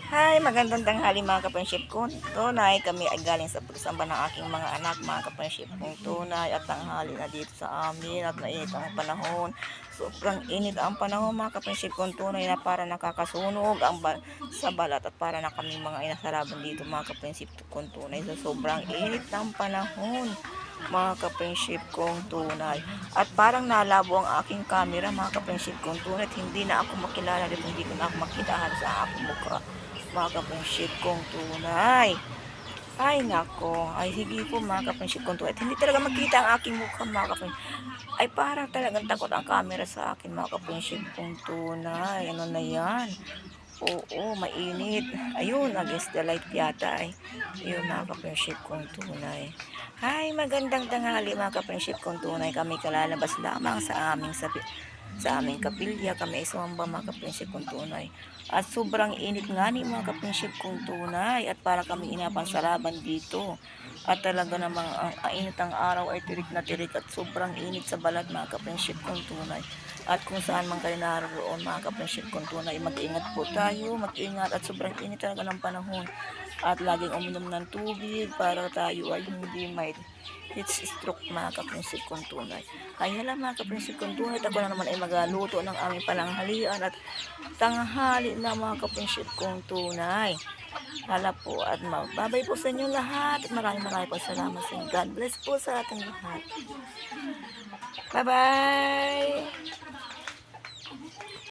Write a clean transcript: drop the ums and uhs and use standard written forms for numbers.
Hi, magandang tanghali mga kaprenship ko. Tunay, kami ay galing sa pagsamba ng aking mga anak, mga kaprenship kong tunay at tanghali na dito sa amin at mainit ang panahon. Sobrang init ang panahon mga kaprenship kong tunay na para nakakasunog sa balat at para na kaming mga inasaraban dito mga kaprenship kong tunay sa sobrang init ng panahon. Mga kaprenship kong tunay. At parang nalabo ang aking camera mga kaprenship kong tunay at hindi na ako makilala dito, hindi ko na ako makita halos sa aking mukha mga kaprenship kong tunay. Ay nako, ay sige po mga kaprenship kong tunay. At hindi talaga makita ang aking mukha mga kaprenship. Ay parang talagang takot ang camera sa akin mga kaprenship kong tunay. Ano na yan? Oo, mainit. Ayun, against the light yata ay. Ayun mga kaprenship kong tunay. Hi, magandang tanghali mga kaprenship kong tunay. Kami kalalabas lamang sa aming kapilya. Kami ay sumamba mga kaprenship kong tunay. At sobrang init nga ni mga kaprenship kong tunay. At para kami inapansalaban dito. At talaga namang ang init ang araw ay tirik na tirik at sobrang init sa balat mga kaprenship kong tunay. At kung saan man kayo naroon mga kaprenship kong tunay, mag-ingat po tayo, mag-ingat at sobrang init talaga ng panahon. At laging uminom ng tubig para tayo ay hindi may heat stroke mga kaprenship kong tunay. Kaya lang mga kaprenship kong tunay, ako na naman ay magaluto ng aming palanghalian at tanghali na mga kaprenship kong tunay. Hala po at magbabay po sa inyo lahat at maraming maraming po salamat sa inyo. God bless po sa ating lahat. Bye-bye!